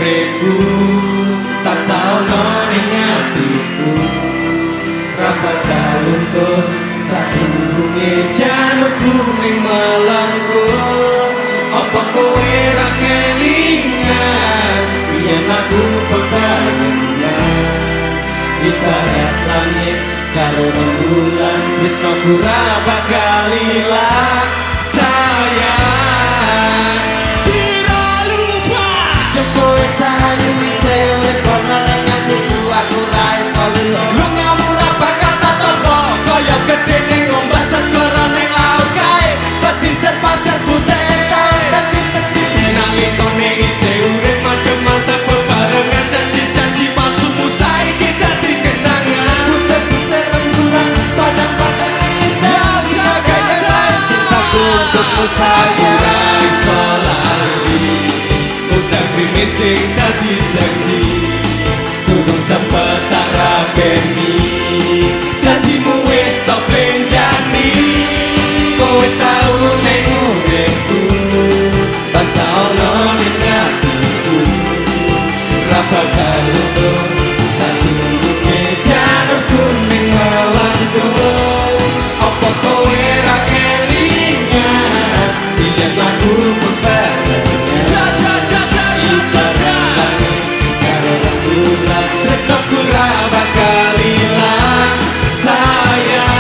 uripku tansah ono ning atiku ra bakal luntur sadurunge janurku ning malangku apa kowe ra kelingan yen aku bebarengan ibarat langit karo rembulan tresnaku ra bakal ilang sayang jiro lupa yo kowe cahayu wise lepono ning atiku aku ra iso lilo lungamu ra bakal tak tompo kaya gedhe ning ombak segara ning laut kae pesisir pasir putih dadi seksi nanging kone isih urip madhep-madhep bebarengan janji-janji palsumu saiki dadi kenangan putih-putih rembulan padang-padang indah jaga lain cintaku untukmu sayang iso lali udah krimising dadi seksi durung sempet tak rapeni janjimu wis tak benjani kowe tau ning uripku tansah ono ning atiku ra bakal luntur sadurunge janurku ning malangku apa kowe ra kelingan yen aku bebarengan karo rembulan tresnaku ra bakal ilang sayang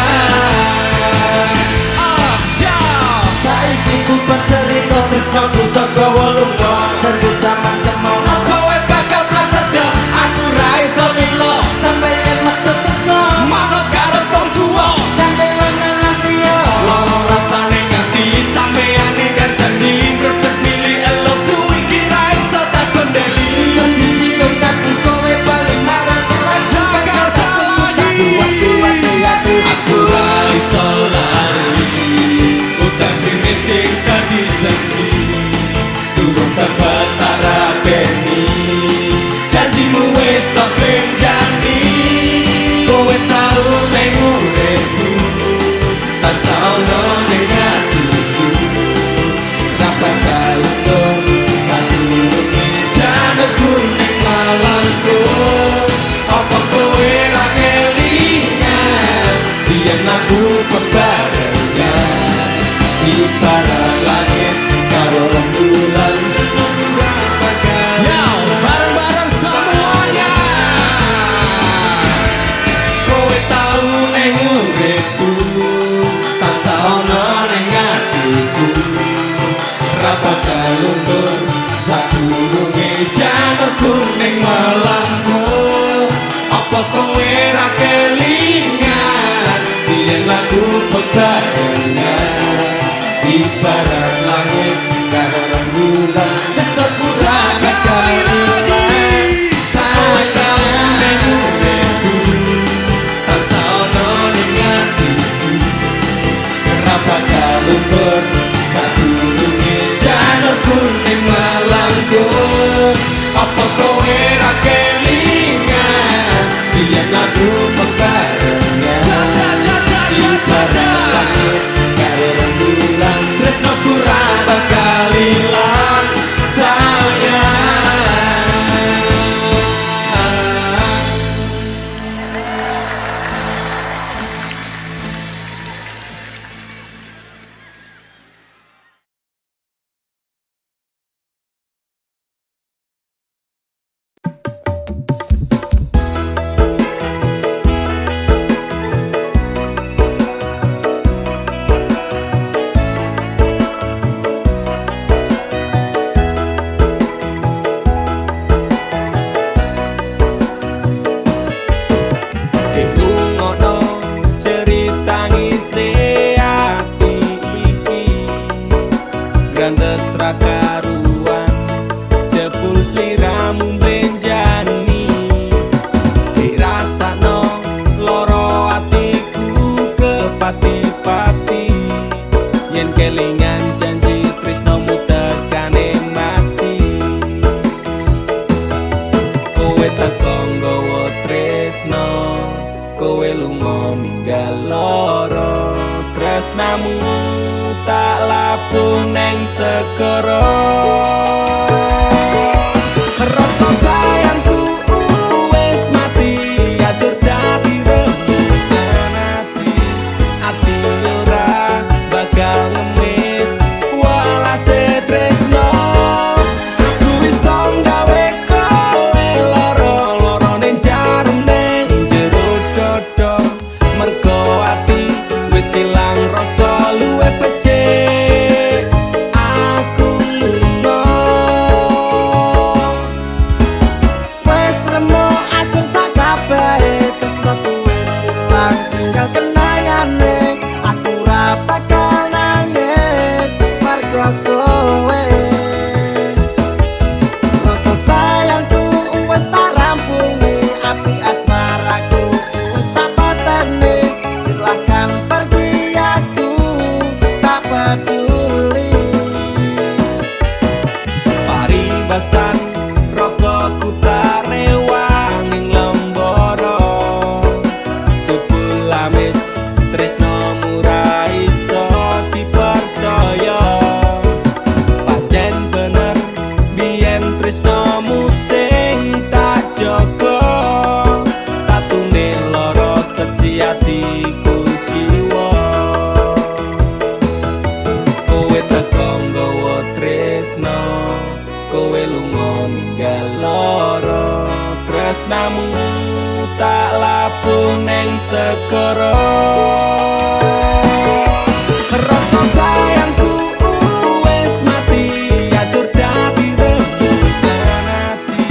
saiki ku bercerita tresnaku teko lunga janji jaman semono kowe bakal prasetyo aku ra iso lilo sampeyan metu tresno manut karo wong tuwa kandheng lanang liya loro rasane ngati sampeyan ingkar janji brebes milih elo kuwi iki ra iso tak kondeli siji kanggo kowe paling marang jaga tunggu satu waktu aku ra iso lali udah krimising dadi seksi durung sempat tak rapeni janjimu wis tak benjani kowe tau ning uripku tansah ono ning atiku ra bakal luntur sadurunge janurku ning malangku apa kowe ra kelingan yen aku bebarengan ibarat langit karo rembulan tresnaku ra bakal bareng-bareng semuanya kowe tau ning uripku tansah ono ning atiku ra bakal luntur sadurunge janurku ning malangku apa kowe ra kelingan yen aku bebarengan ibarat langit karo rembulan tresnaku ra bakal ilang sayang ning uripku tansah ono ning atiku ra bakal luntur sadurunge janurku ning malangku apa kowe ra kelingan yen aku bebarengan ibarat langit karo rembulan tresnaku ra bakal ilang sayang gantes ra karuan jebul sliramu benjani dirasakno loro atiku kepati-pati yen kelingan janji tresnamu tekane mati kowe teko nggawa tresno kowe lunga ninggal loro tresnamu tak labuh neng segara. lungguh neng segara. Rasa sayangku wis mati, ajur dadi rembulan ati.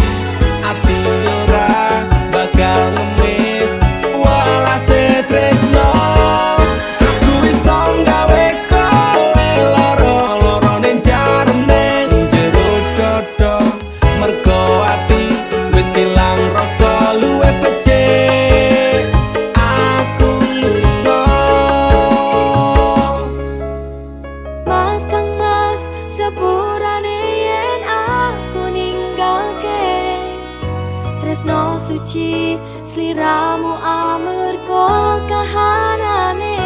Ati ora bakal ngemis walase tresno. Aku iso gawe kowe loro-loro ning jarem ning jero dodo. Mergo ati wis ilang rasa luwe becik. Aku lunga. Mas kang mas sepurane yen aku ninggalke tresno suci sliramu amarga kahanane.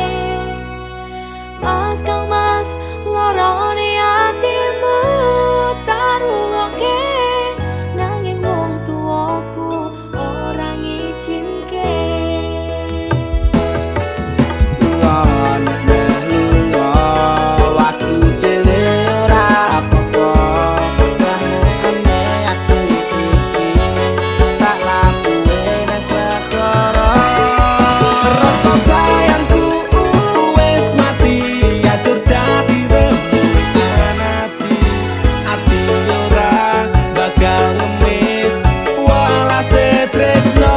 Mas kang mas lorone atimu tarungoke nanging wong tuaku ora ngizinke. Rasa sayangku wis mati, ajur dadi rembulan ati. Ati ora bakal ngemis walase tresno.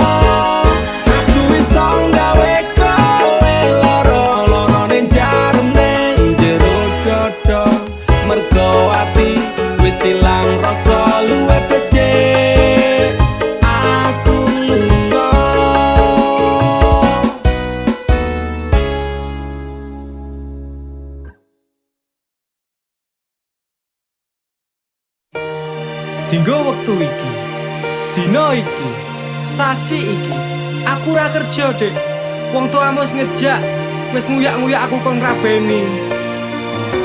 Aku iso gawe kowe loro-loro ning jarem ning jero dodo. Mergo ati wis ilang rasa luwe becik. Aku lunga. Dinggo wektu iki, dina iki, sasi iki, aku ora kerja, Dek. Wong tuamu wis ngejak, wis nguyak-nguyak aku kon rabeni.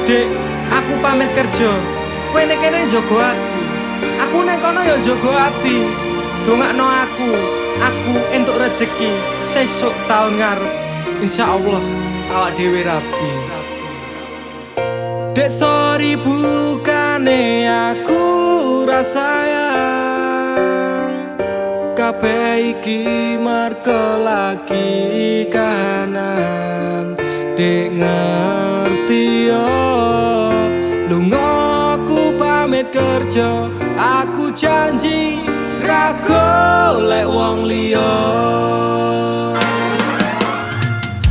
Dek, aku pamit kerja. Kowe nek kene njaga ati. Aku nek kono ya njaga ati. Dongakno aku entuk rejeki sesuk taun ngarep. Insyaallah awak dhewe rapi. Dek sorry bukane aku rasayang. Kabeh iki merga lagi kahanan. Dek ngerti yo lunga aku pamit kerja. Aku janji ra golek wong liya.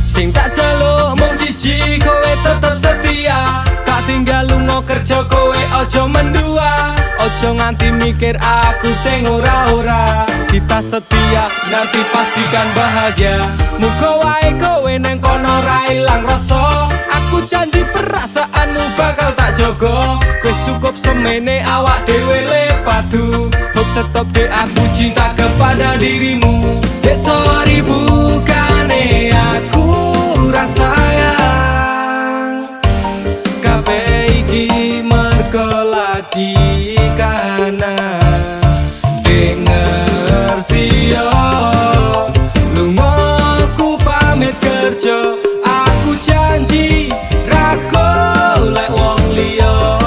Sing tak jaluk mung siji, kowe tetep setia. Tak tinggal lunga kerja, kowe ojo mendua. Ojo nganti mikir aku sing ora-ora. Kita setia, nanti pastikan bahagia. Muga wae kowe neng kono ra ilang rasa. Aku janji perasaanmu bakal tak jogo. Wis cukup semene awak dhewe le padu. Hope stop dek, aku cinta kepada dirimu. Dek sorry bukane aku rasayang. Kabeh iki mergo lagi kahanan. Dek ngerti yo lunga aku pamit kerja. Aku janji ra golek wong liya.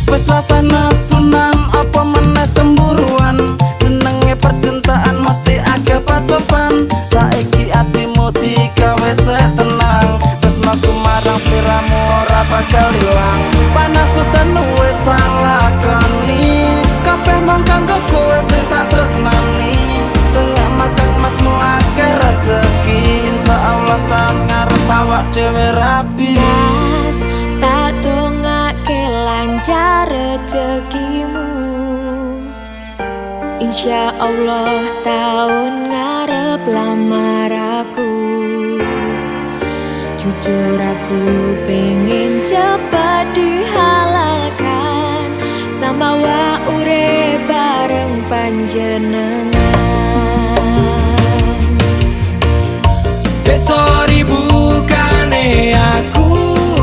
Wes rasane sunan apa meneh cemburuan. Jenenge percintaan mesti agak pacoban. Saiki atimu digawe tenang. Tresnaku marang sliramu ora bakal ilang. Panas udan wis tak lakoni. Kabeh mung kanggo kowe sing tak tresnani. Tengah makan masmu akeh rezeki. Insyaallah taun ngarep awak dhewe rapi. Mas tak dongake lancar rezekimu. Insya Allah tahun ngarep lamar aku. Jujur aku pengen cepat dihalalkan. Sama wa urip bareng panjenengan. Dek sorry bukane aku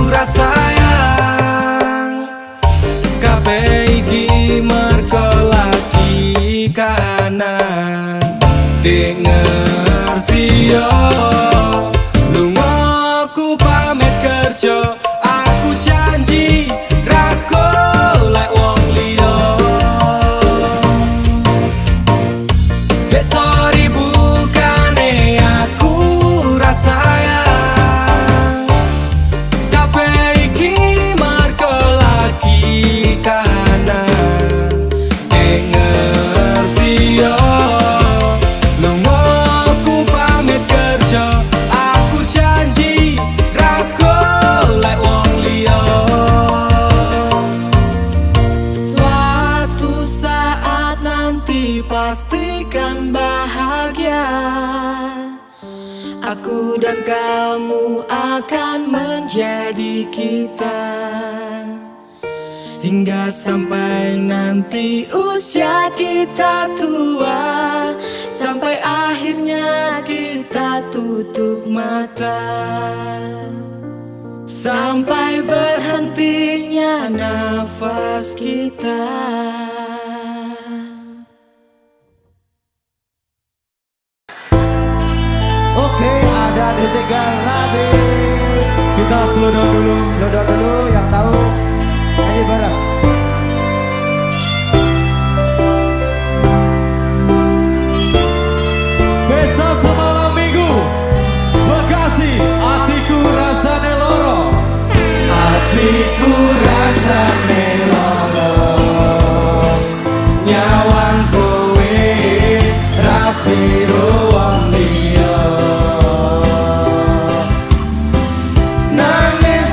rasayang. Kabeh iki mergo lagi kahanan. Dek ngerti yo lunga aku pamit kerja. Aku janji ra golek wong liya. akan menjadi kita, hingga sampai nanti usia kita tua, sampai akhirnya kita tutup mata, sampai berhentinya nafas kita. Oke, ada ditinggal Nabi. Kita slow down dulu. Slow down dulu, yang tahu nyanyi bareng. Pesta semalam minggu Bekasi, atiku rasane loro. Atiku rasane loro, nyawang kowe rapiro wong liya. Nangis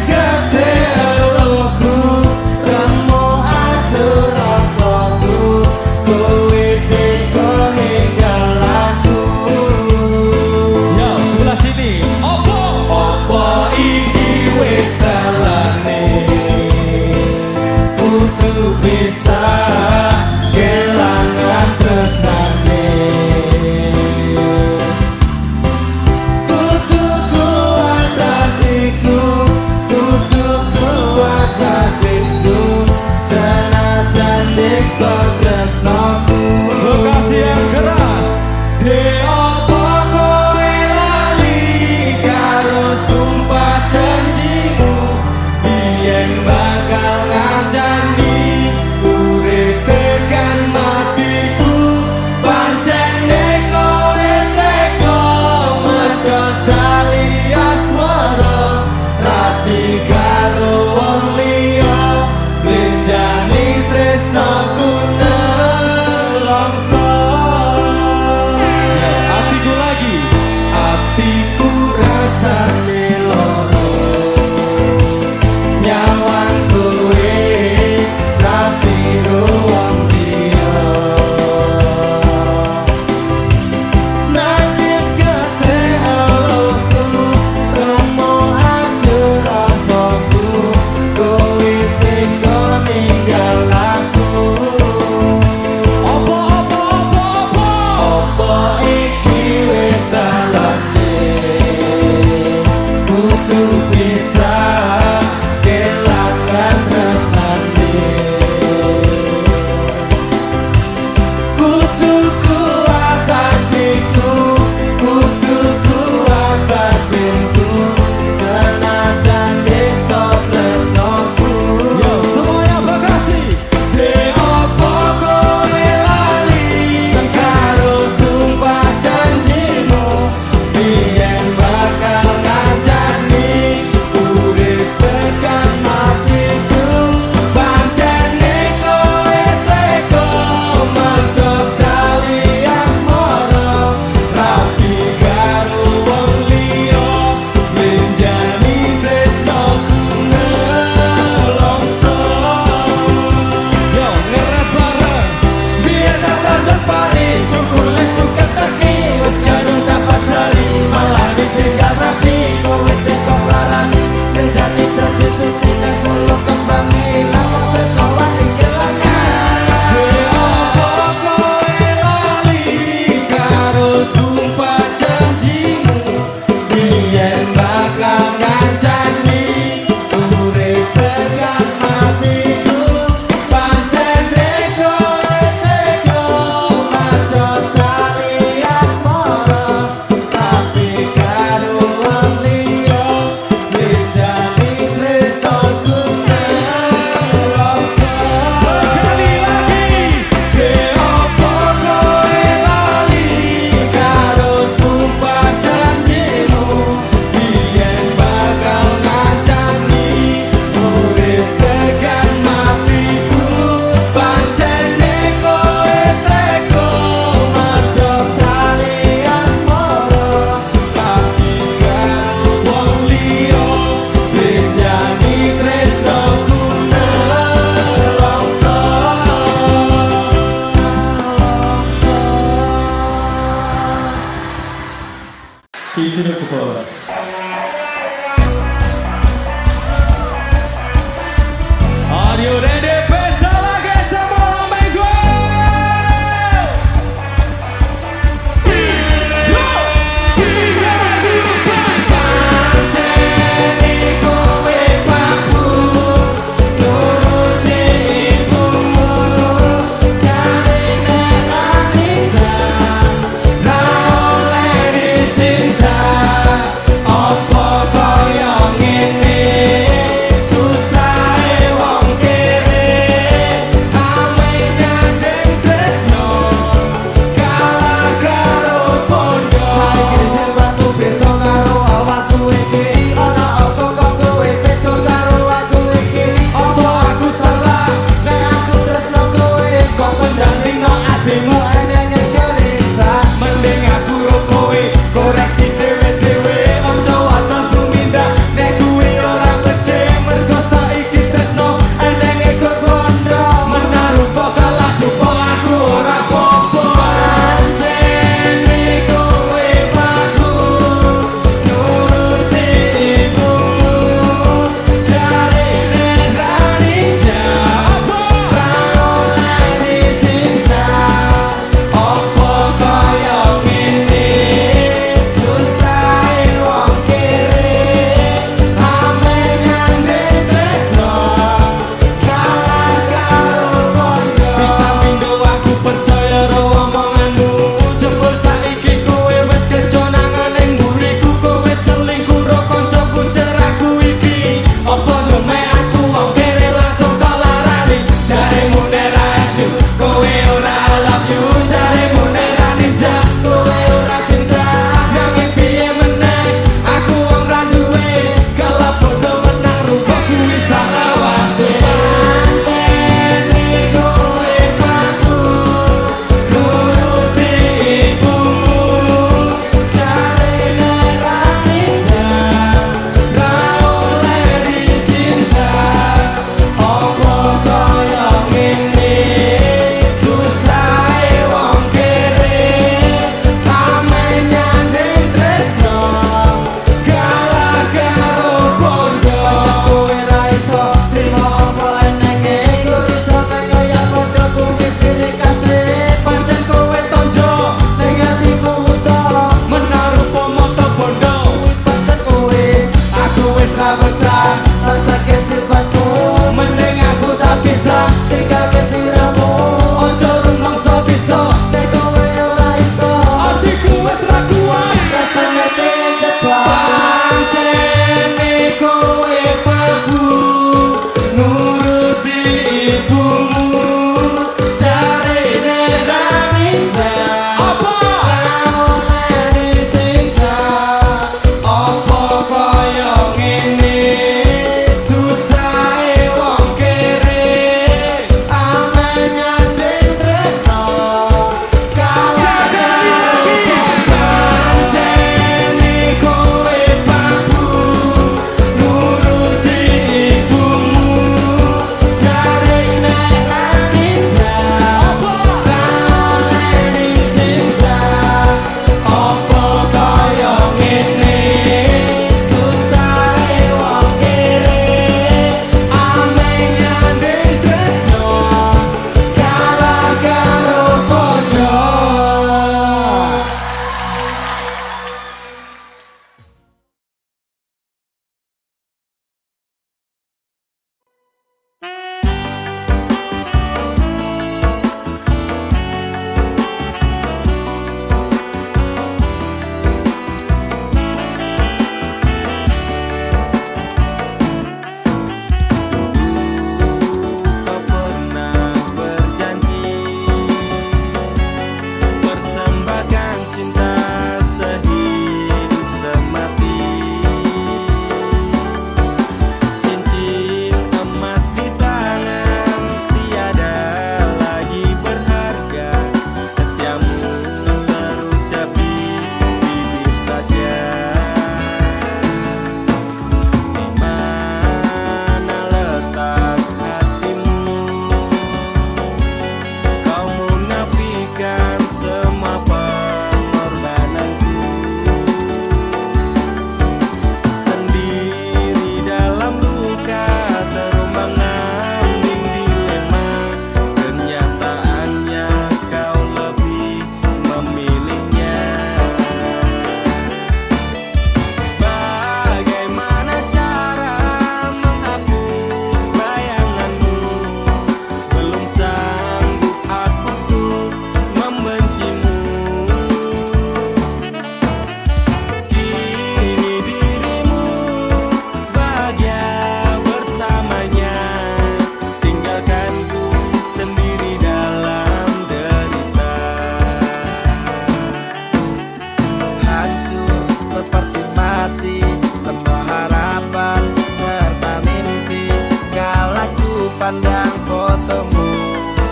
pandang fotomu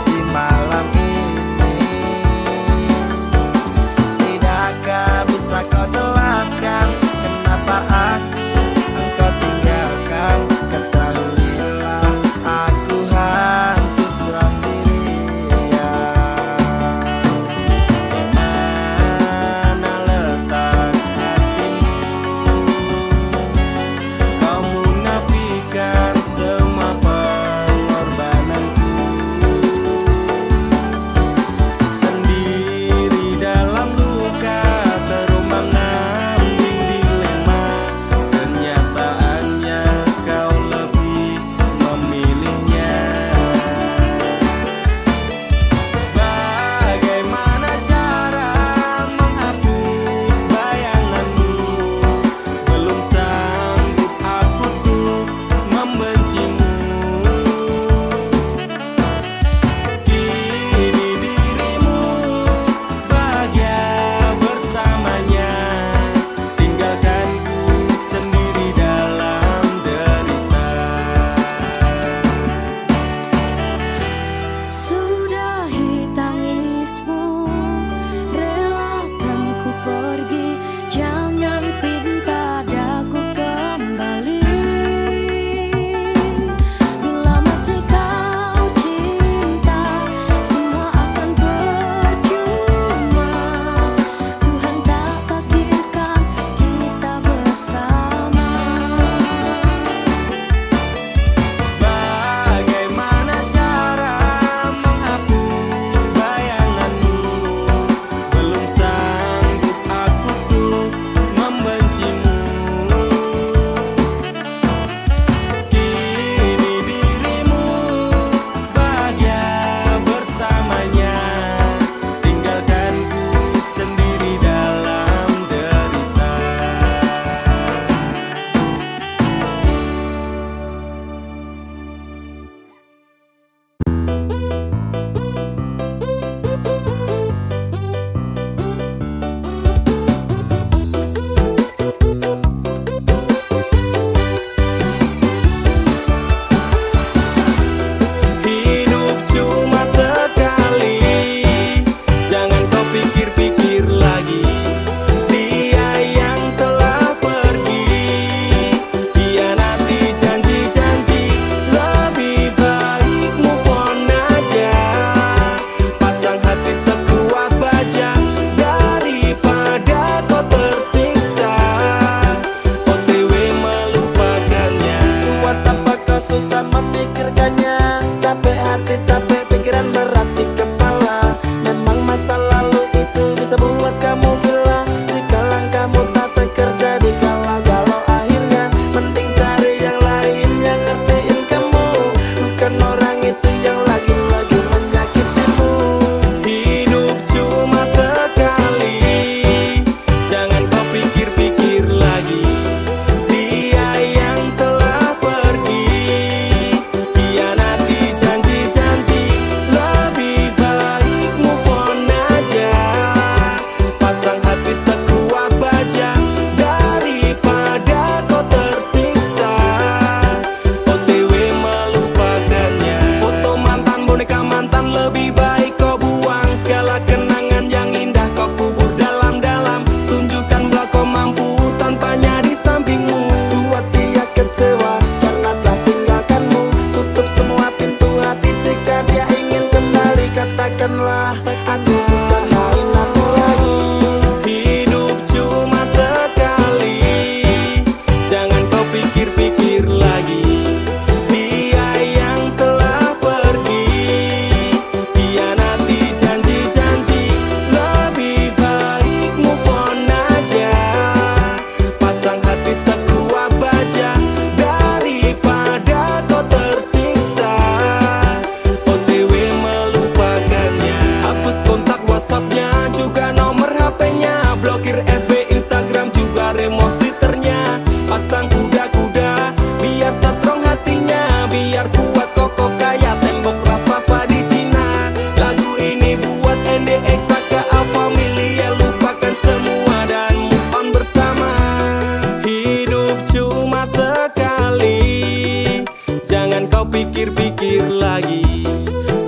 di malam ini. Tidakkah bisa kau jelaskan kenapa engkau tinggalkan? Ketahuilah aku hancur sendirian. Mana letak hatimu? Kau munafikan semua pengorbananku. Sendiri dalam luka, terumbang-ambing dilema. Kenyataannya kau lebih memilihnya. Bagaimana cara menghapus bayanganmu? Belum sanggup aku tuh membencimu. Kini dirimu bahagia bersamanya, tinggalkanku sendiri dalam derita. Sudahi tangismu, relakan ku pergi, jangan pinta daku kembali. Bila masih kau cinta, semua akan percuma. Tuhan tak takdirkan kita bersama. Bagaimana cara menghapus bayanganmu? Belum sanggup aku tuh membencimu. Kini dirimu bahagia bersamanya, tinggalkanku sendiri dalam derita. Hidup cuma sekali, jangan kau pikir-pikir lagi. Dia yang telah pergi, hianati janji-janji. Lebih baik move on aja, pasang hati sekuat baja daripada kau tersiksa. OTW melupakannya. Buat apa kau susah memikirkannya? Capek hati, capek pikiran, berat di kepala. Memang masa lalu itu bisa buat kamu gila. Jika langkahmu tak terjadi galau-galau, akhirnya mending cari yang lain yang ngertiin kamu, bukan orang itu yang lagi-lagi menyakitimu. Hidup cuma sekali, jangan kau pikir-pikir lagi. Dia yang telah pergi, hianati janji-janji. Lebih baik move on aja, pasang hati sekuat baja daripada kau tersiksa. OTW melupakannya. pikir-pikir lagi.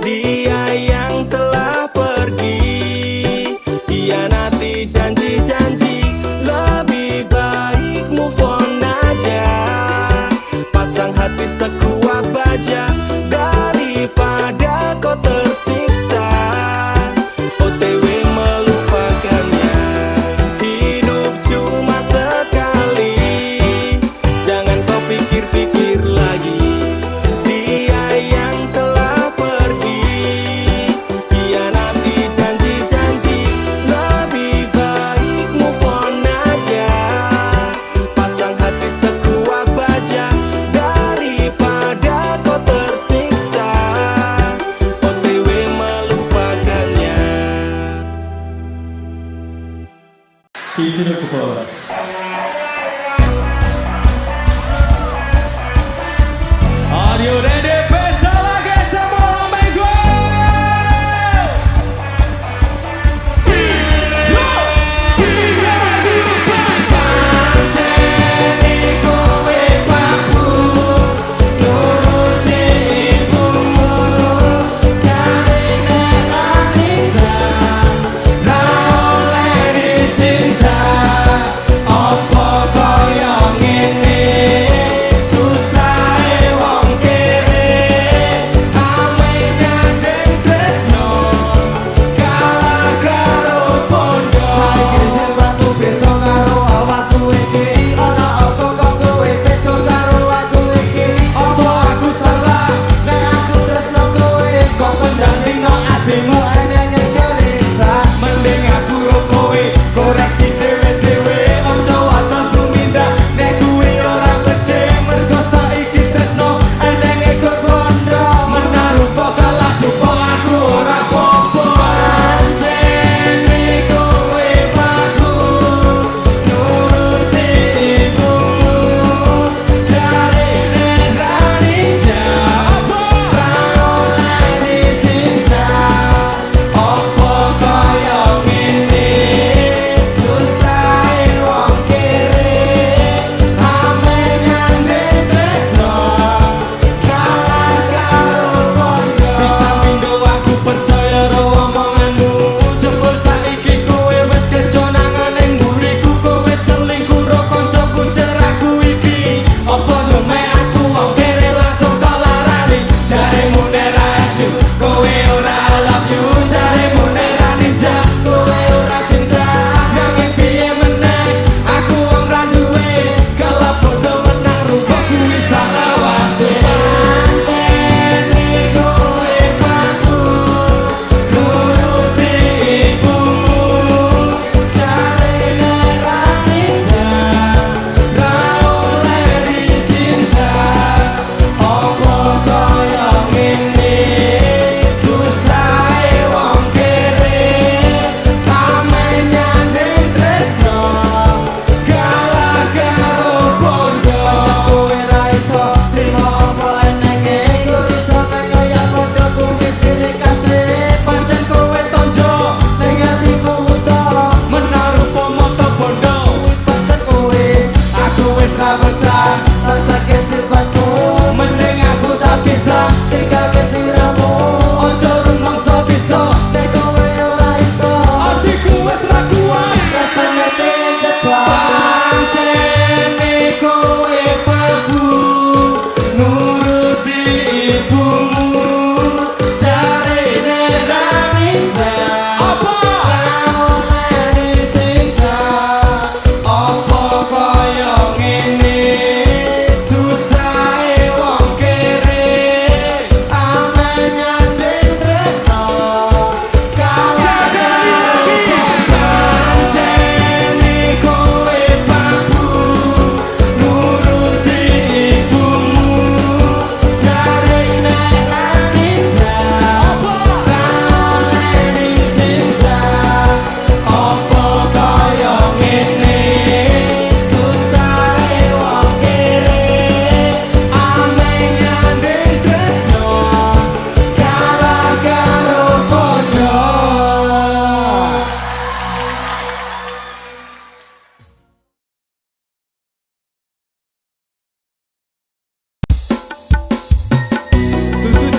Dia yang telah pergi hianati janji-janji, lebih baik move on aja. Pasang hati sekuat baja daripada kau tersiksa. OTW melupakannya, hidup cuma sekali. Jangan kau pikir-pikir lagi, dia yang telah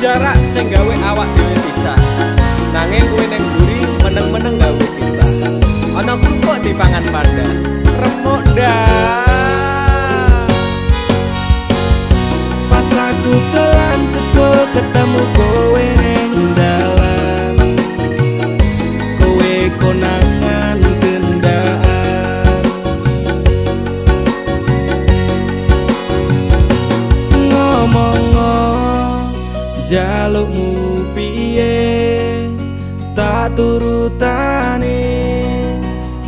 jarak sing gawe awak dhewe pisah. Nanging kowe ning mburi meneng-meneng gawe pisah. Ana krupuk dipangan panda, remuk dah. Pas aku telan cebol ketemu kowe ning dalan, kowe konangan gendaan. Ngomong jalukmu piye, tak turutane,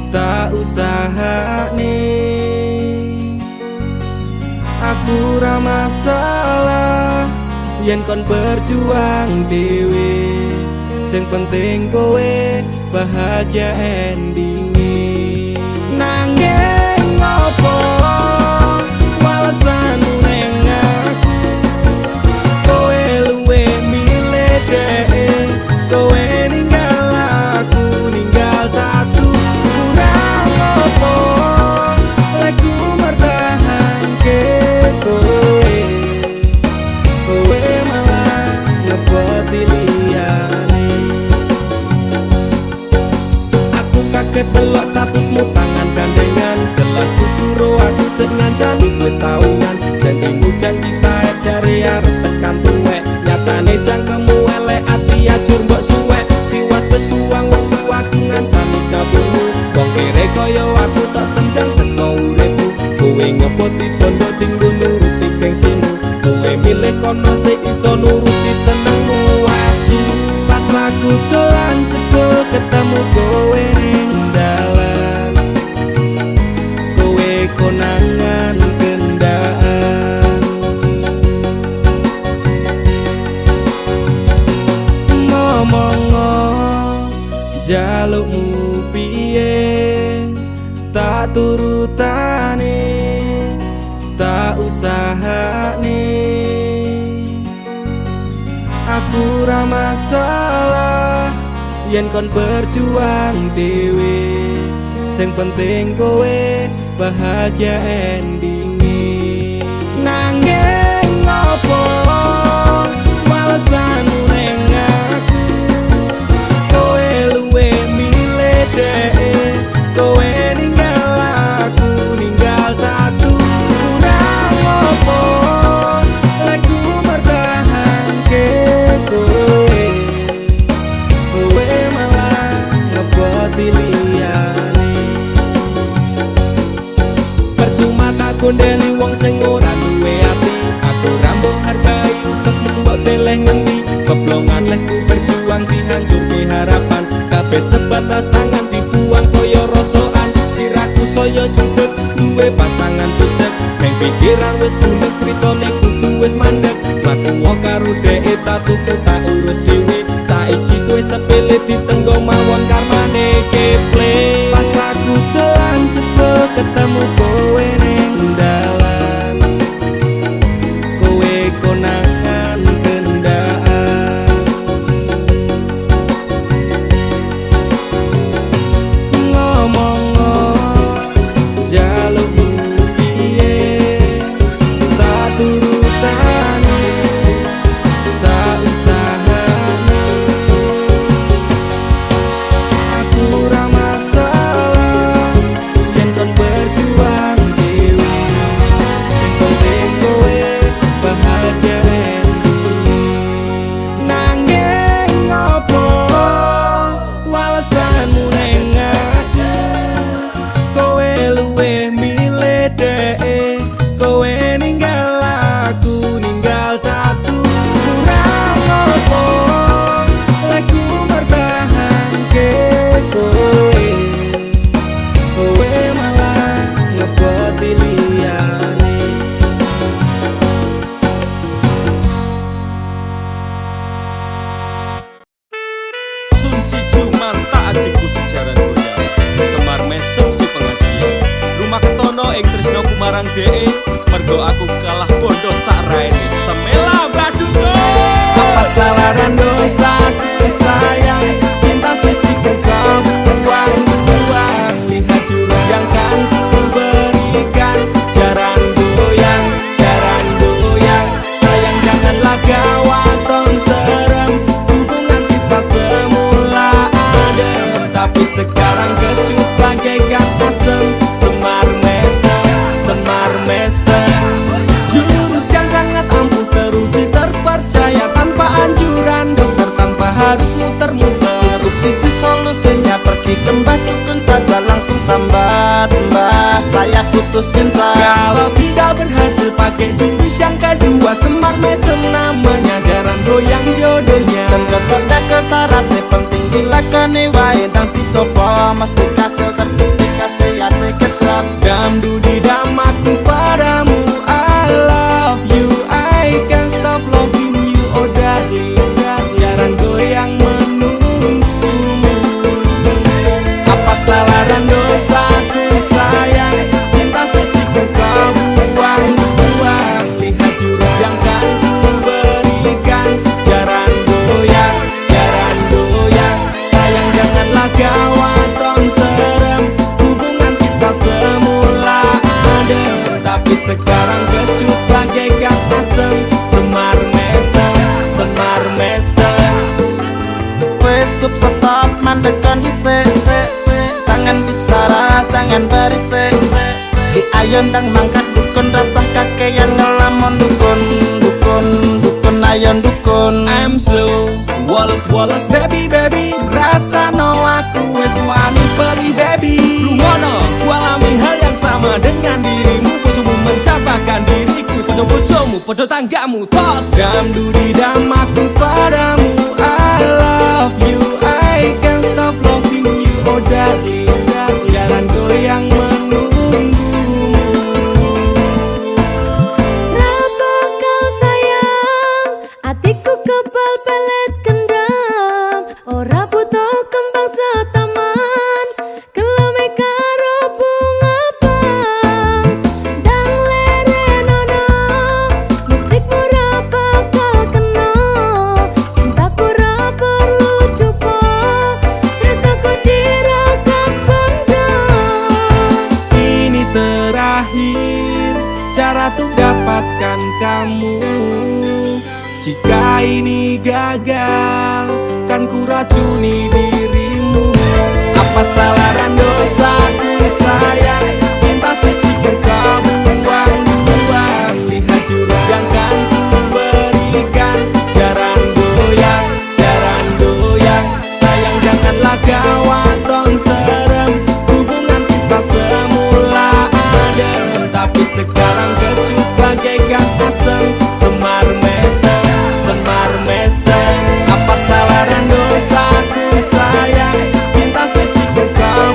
tak usahane. Aku ra masalah yen kon berjuang dhewe, sing penting kowe bahagia endinge. Nanging ngopo walesanmu ning aku, kowe luwe milih dhek, kowe ninggal aku ninggal tatu. Kurang opo lek ku mertahanke kowe, kowe malah ngeboti liyane. Aku kaget delok statusmu tangan gandengan, jelas syukuro aku sing ngancani kowe tahunan. Janjimu janji taek jare arep tekan tuwek, nyatane cangkemmu elek ati ajur mbok suwek. Tiwas wis kuwang wektu aku ngancani dapurmu, wong kere kaya aku tak tendang seka uripmu. Kowe ngepoti bondo tinggo nuruti gengsimu, kowe milih kono sik iso nuruti senengmu asu. Pas aku dolan jebol ketemu kowe ning dalan, kowe konangan gendaan. Ngomong jalukmu piye, tak turutane, tak usahane. Aku ra masalah yen kon berjuang dhewe, sing penting kowe bahagia endinge. Nanging ngopo walesanmu ning aku, kowe luwe milih dhek, kowe ninggal aku ninggal tatu. Kurang opo lek ku mertahanke kowe, kowe malah ngeboti liyane. Percuma tak gondeli wong sing ora duwe ati, aku ra mbok hargai utekmu mbok deleh ngendi. Keblongan lek ku berjuang dihancurke harapan, kabeh sebatas angan dibuang kaya rosokan. Siraku saya judeg duwe pasangan pijak, neng pikiran wis bulet critane kudu wis mandek. Laku karo dhek tak tuku tak urus dhewe, saiki kowe sepele ditenggo mawon karmane keple. Pas aku dolan jebol ketemu kowe ning dalan, kowe konangan gendaan. Ngomong jalukmu piye, tak turutane, tak usahane. Aku ra masalah yen kon berjuang dhewe, sing penting kowe bahagia endinge. Nanging ngopo walesanmu ning aku, kowe luwe milih dhek, kowe ninggal aku ninggal tatu. Kurang opo lek ku mertahanke kowe, kowe malah ngeboti liyane. Sun si Juman tak ajiku sejaran goyang, Semar mesem si pengasihan. Rumah ketono ing tresnaku marang dhek, mergo aku kalah bondo sak raine. Semela baduko. Apa salah dan dosaku sayang, cinta suciku kau buang-buang. Lihat jurus yang kan ku berikan, jaran goyang, sayang janganlah kau waton. Tapi sekarang kecut bagaikan asem. Semar mesem, semar mesem. Jurus yang sangat ampuh teruji terpercaya. Tanpa anjuran dokter, tanpa harus muter-muter. Cukup siji solusinya, pergi ke mbah dukun saja. Langsung sambat, mbah saya putus cinta. Kalau tidak berhasil pakai jurus yang kedua, semar mesem namanya, jaran goyang jodohnya. Dan dokter ke syaratnya penting bila kene wae ndang dicoba, mesti kasil terbukti kasih hati kecot. Damdu di dam aku padamu, I love you, I can't stop loving you, oh darling, jaran goyang menunggumu. Apa salah dan dosaku sayang, cinta suciku kau buang-buang. Lihat jurus yang kan ku berikan, jaran goyang, jaran goyang. Sayang janganlah kau atong serem, hubungan kita semula adem. Tapi sekarang kecut bagaikan asem. Semar mesem, semar mesem. Wes stop mandekan di se. Jangan bicara, jangan berisik. Di ayo ndang mangkat dukun, rasah kakean ngelamun dukun. Dukun, dukun ayo dukun. I'm slow, Wallace, baby, baby. Rasa no aku wes wani pergi, baby. Lu wanna ku alami hal yang sama dengan dirimu. Bojomu mencapakan diriku, bojomu, bojo tanggamu. Tos damdu di dam aku padamu, I love you, I can't stop loving you, oh darling. Jalan goyang menunggumu. Raba kau sayang, hatiku kebal pelet kendam. Ora butuh kembang setaman, kelame karo bunga pang. Dang lerenono, mistikmu ra bakal kena. Cintaku ra perlu dupa, tresnaku dirakat benda. Ini terakhir cara untuk dapatkan kamu. Jika ini gagal, kan ku racuni dirimu. Apa salah dan dosaku sayang, cinta suciku kau buang-buang. Lihat jurus yang kan ku berikan, jaran goyang, jaran goyang. Sayang janganlah kau atong serem, hubungan kita semula adem. Tapi sekarang kecut bagaikan asem. Semar mesem, semar mesem. Apa salah dan dosaku sayang, cinta suciku kau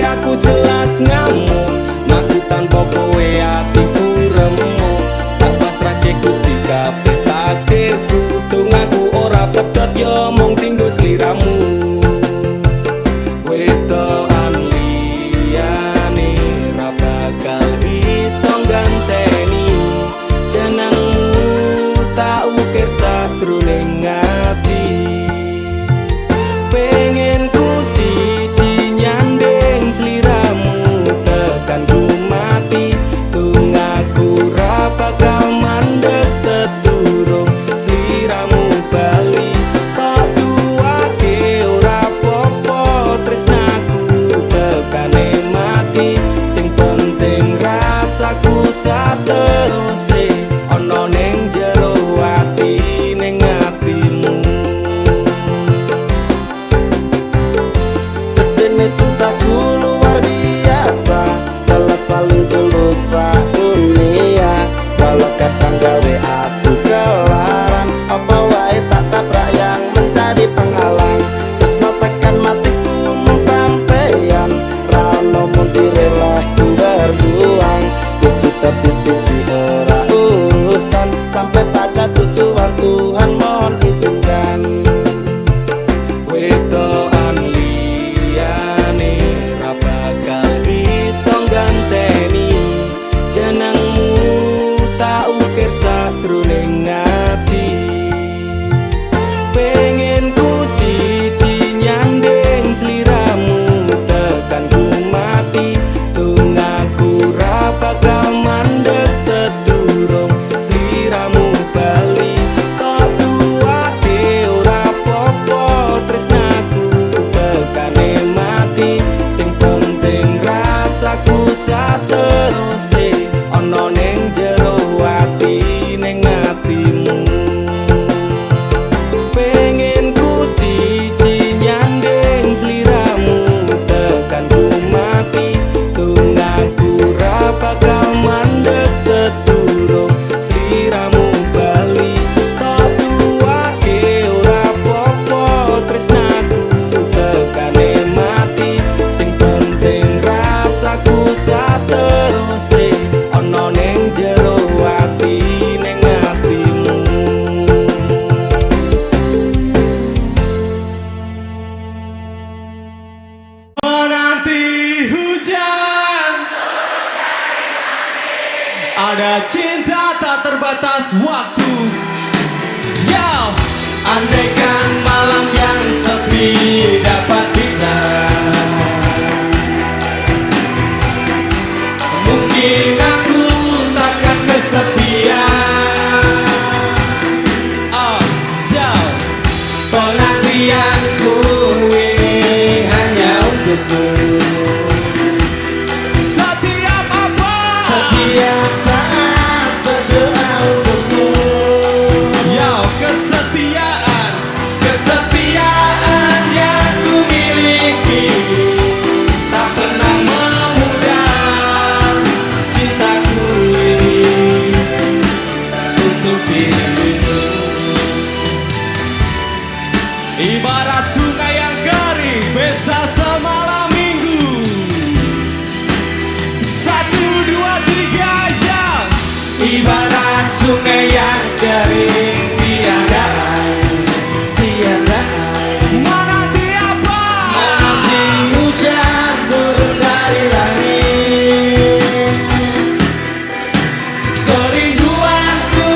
aku jelas ngamuk, ngaku tanpa kowe atiku remuk. Tak pasrahke Gusti kabeh takdirku, dongaku ora pedhot yo mung tinggo sliramu. Wedokan liyane ra bakal iso ganteni jenengmu, tak ukir sajroning ati. Pengen ku siji nyanding sliramu tekan ku mati, dongaku ra bakal mandeg sedurung sliramu bali. Tak duwake ora apa-apa tresnaku tekane mati, sing penting rasaku sateruse ana ning jero ati ning atimu. Bedene cintaku luar biasa, jelas paling tulus sak dunia. Walau kadang gawe aku kelaran, apa wae tak tabrak yang menjadi penghalang. Terus no tekan matiku mung sampeyan, ra ono mundire lah ku berjuang. Itu tapi siji ora urusan, sampai pada tujuan Tuhan mohon izinkan. Wedokan liyane ra bakal iso ganteni jenengmu, tak ukir sajroning ati. Pengen ku siji nyanding sliramu tekan ku mati, dongaku ra bakal mandeg sedurung sliramu bali. Tak duwake ora apa-apa tresnaku tekane mati, sing penting rasaku sateruse ana ning jero ati ning atimu. Pengen ku siji nyanding sliramu tekan ku mati, dongaku ra bakal mandeg sedurung sliramu bali. Tak duwake ora apa-apa tresnaku tekane mati, sing penting rasaku sateruse ana ning jero ati ning atimu. Menanti hujan, ada cinta tak terbatas waktu. Jauh, andaikan malam yang sepi dapat bicara, mungkin aku takkan kesepian. Oh, jauh, penantianku ini hanya untukmu. Setiap apa, setiap saat berdoa untukmu. Yo, kesetiaan, kesetiaan yang ku miliki tak pernah memudar. Cintaku ini untuk dirimu, ibarat sungai yang kering, pesta semalam minggu. 1, 2, 3 jam, ibarat sungai yang kering, tiada air, tiada air. Menanti apa? Menanti hujan turun dari langit. Kerinduanku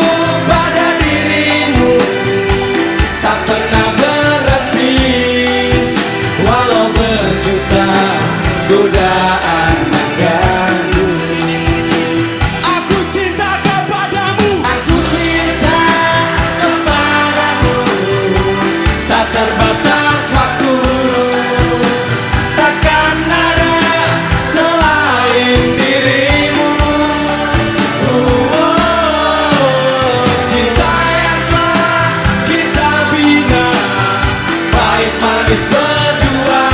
pada dirimu tak pernah berhenti, walau berjuta godaan mengganggu. Aku cinta kepadamu, aku cinta kepadamu, tak terbatas waktu, takkan ada selain dirimu. Cinta yang telah kita bina, pahit manis berdua,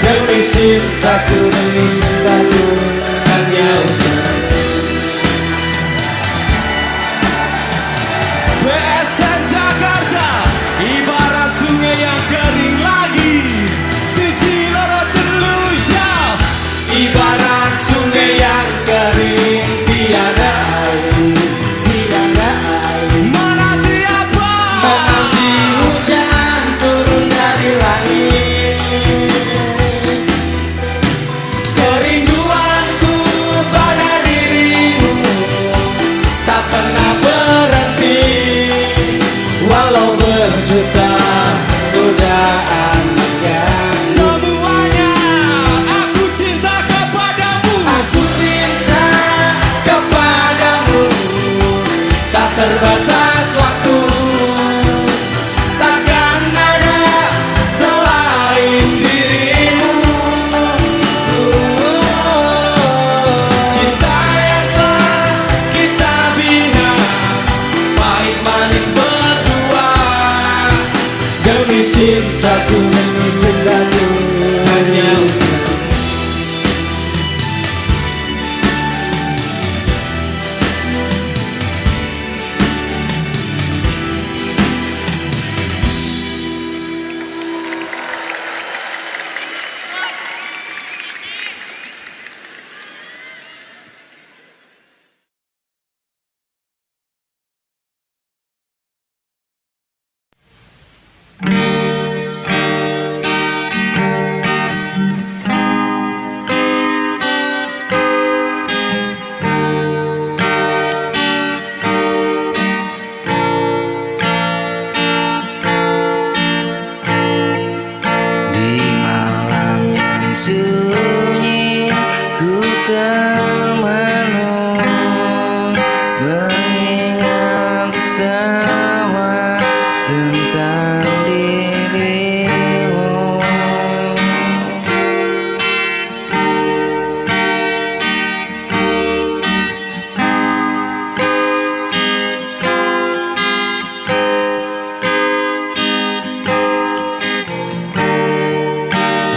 demi cintaku hanya untuk BSN Jakarta, ibarat sungai yang kering lagi. Siji loro telu sunyi ku termenung mengingat semua tentang dirimu.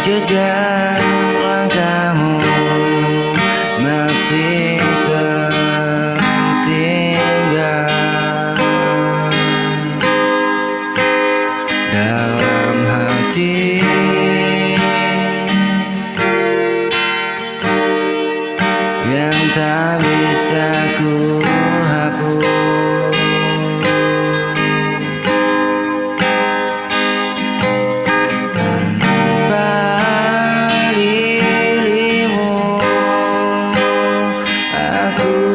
Jejak langkahmu masih tertinggal dalam hati, yang tak bisa ku hapus.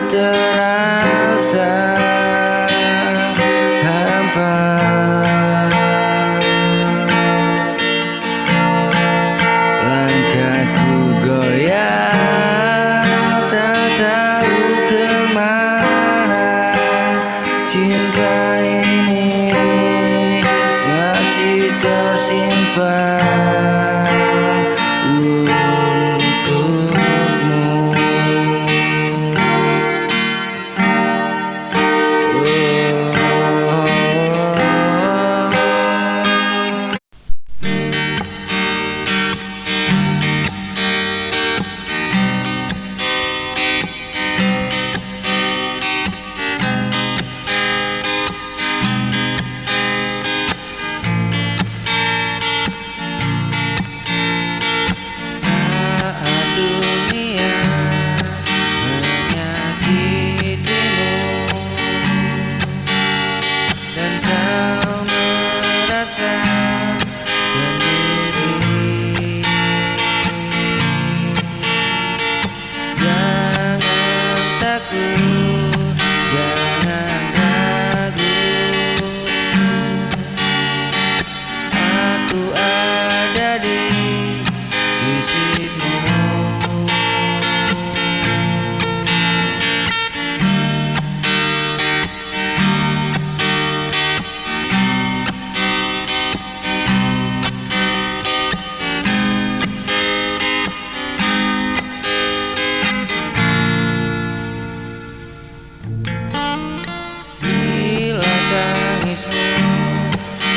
Terasa hampa, langkahku goyah, tak tahu kemana. Cinta ini masih tersimpan untukmu.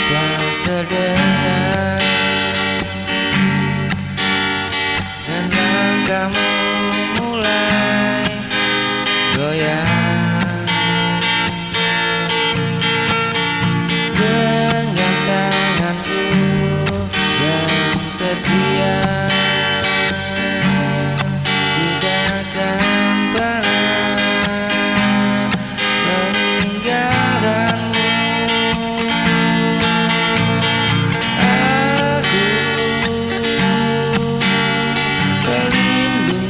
Tak terdengar dan langkahmu mulai goyah, dengan tanganku yang setia ku takkan pernah meninggalkanmu. Pelindung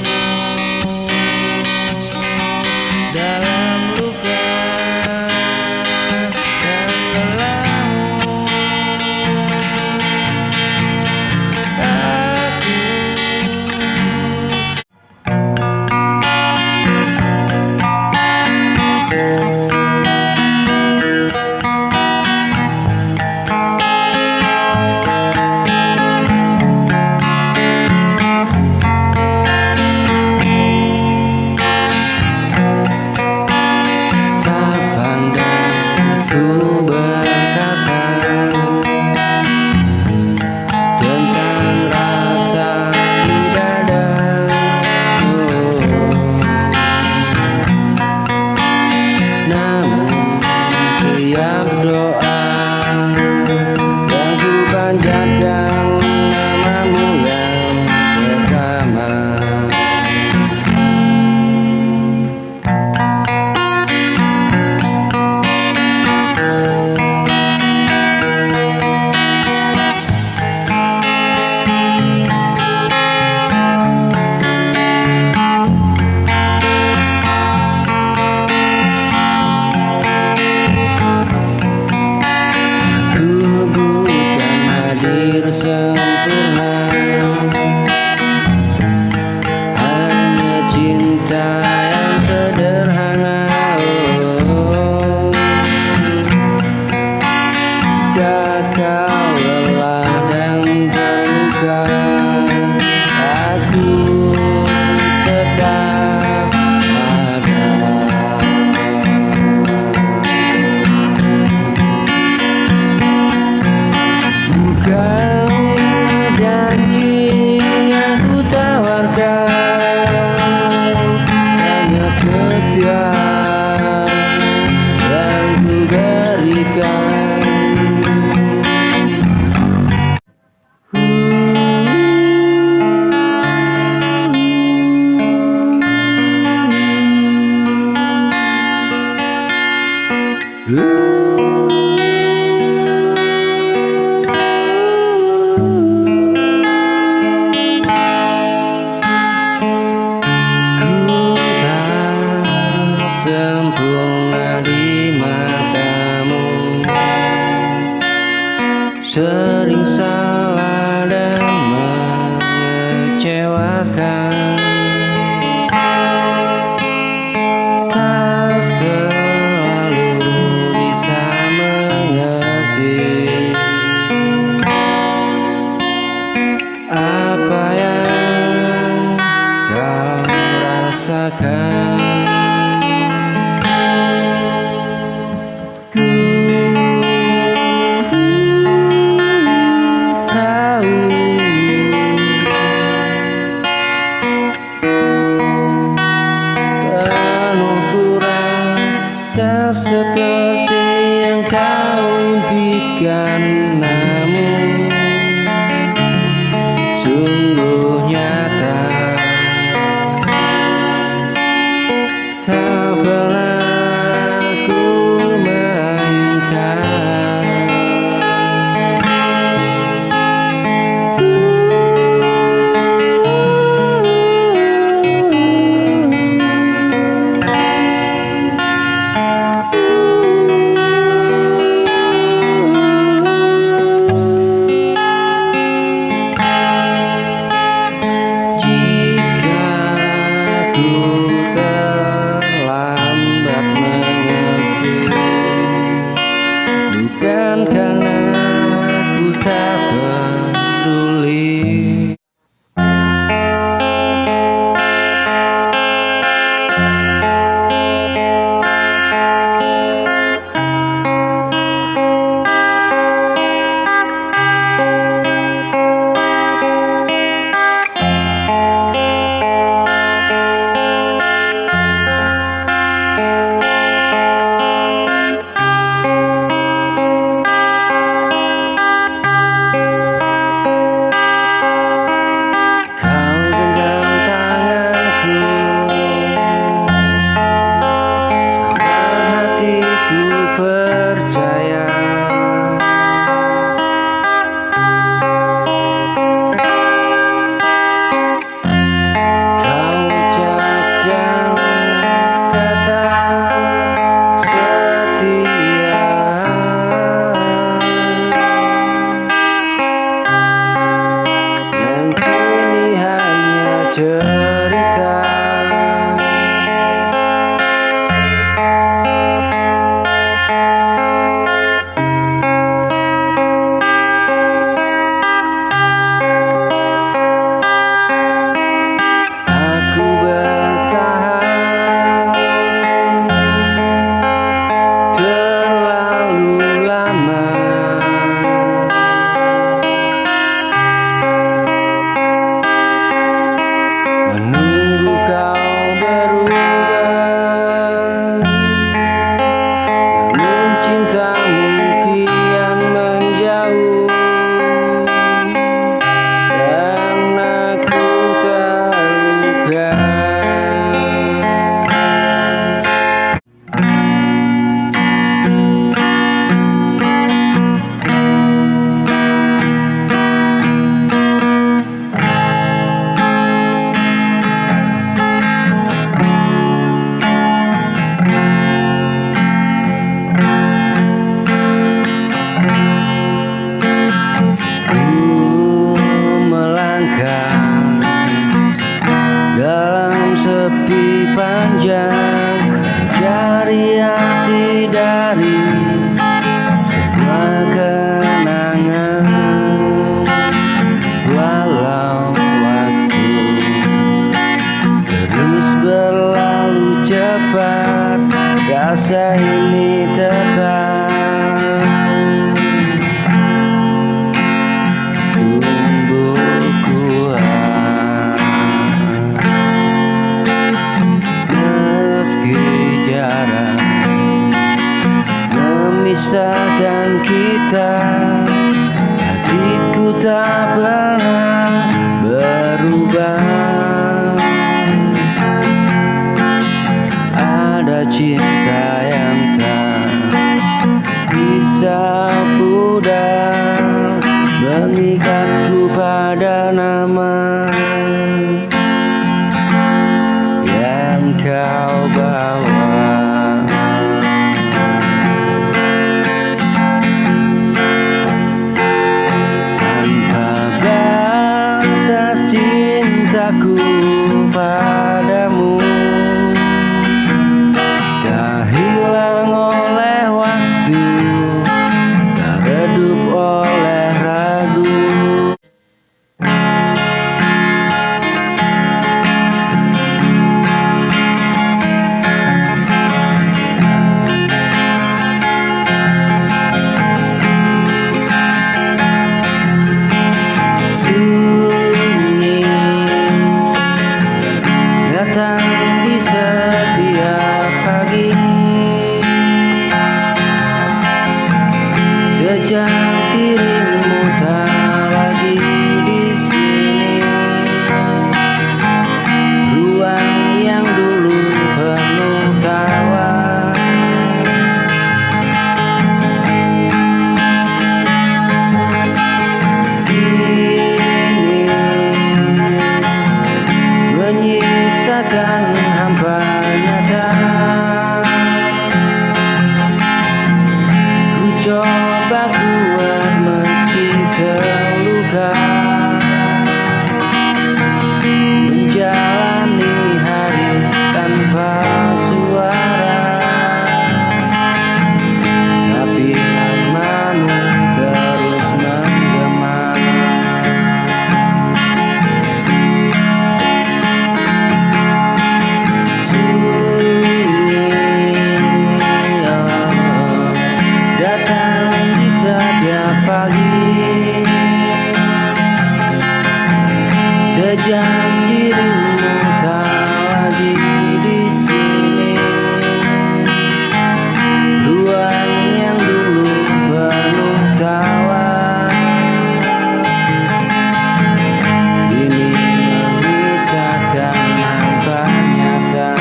mengecewakan, tak selalu bisa mengerti apa yang kau rasakan. Ku tahu penuh kurang, tak seperti yang kau impikan, namun sungguh nyata, tak pernah ku mainkan. Jika ku terlambat mengerti, bukan karena ku tak peduli. Kau genggam tanganku, sampai hatiku percaya. Kau ucapkan kata setia, dan kini hanya cerita. Aku bertahan terlalu lama, menunggu kau berubah, namun cintamu kian menjauh, dan aku terluka. Ku melangkah dalam sepi panjang, mencari arti dari semua kenangan. Walau waktu terus berlalu cepat, rasa ini tetap tumbuh kuat. Meski jarak memisahkan kita, hatiku tak pernah berubah. Ada cinta yang tak bisa pudar, mengikatku pada nama yang kau bawa. Tanpa batas cinta aku padamu tak hilang oleh waktu, tak redup oleh ragu. Sunyi datang di setiap pagi, sejak dirimu tak lagi di sini. Ruang yang dulu penuh tawa menyisakan hampa nyata. Ku coba kuat meski terluka, menjalani hari tanpa suara, tapi namamu terus menggema. Datang di setiap pagi, sejak dirimu tak lagi di sini. Ruang yang dulu penuh tawa kini menyisakan hampa nyata.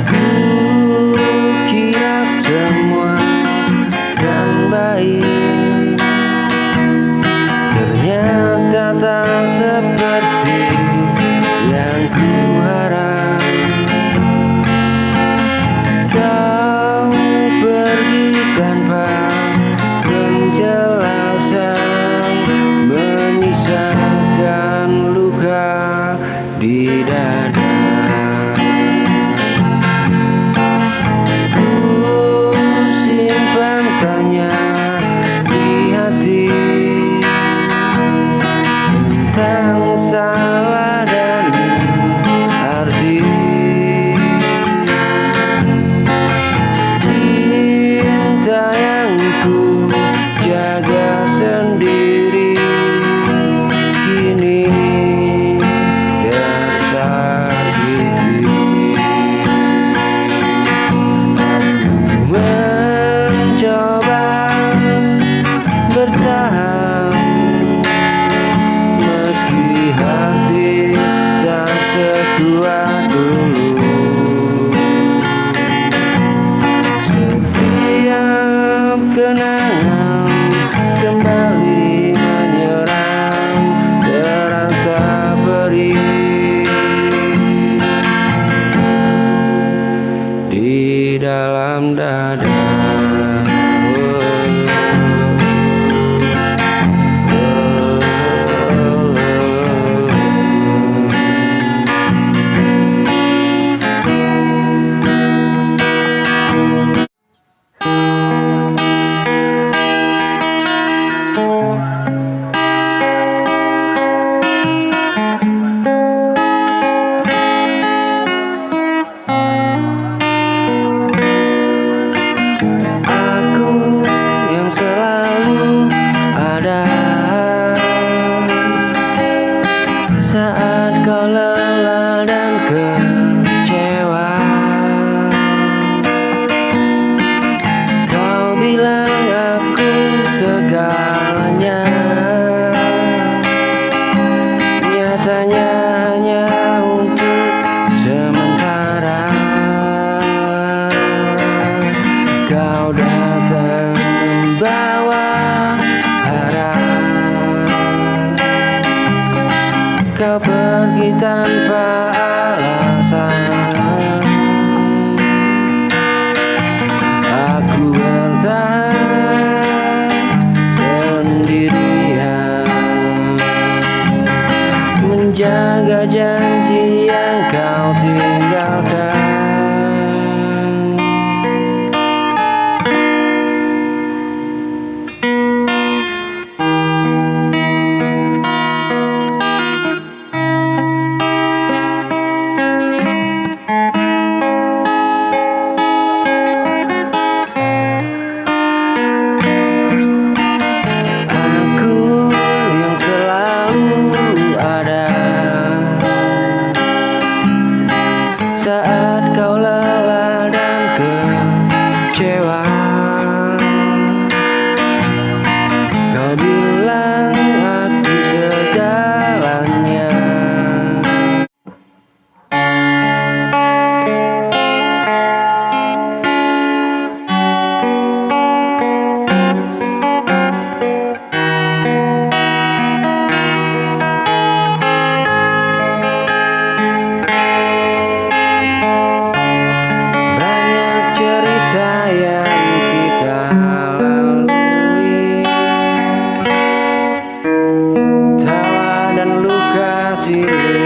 Kukira semua kan baik, ternyata tak seperti yang kuharap. Kau pergi tanpa penjelasan, menyisakan luka di dada. Ku simpan tanya di hati tentang salah dan arti. Cinta yang ku jaga sendiri kini tersakiti. Aku mencoba bertahan meski hati tak sekuat dulu. Setiap kenangan kembali menyerang, terasa perih di dalam dada. Selalu ada saat kau lelah dan kecewa. Kau bilang aku segalanya, nyatanya hanya untuk sementara. Kau datang membawa harap, kau pergi tanpa alasan. Aku bertahan sendirian, menjaga janji yang kau tinggalkan. Aku yang selalu ada saat kau lelah dan kecewa. Kau bilang aku segalanya. Banyak cerita yang kita lalui, tawa dan luka silih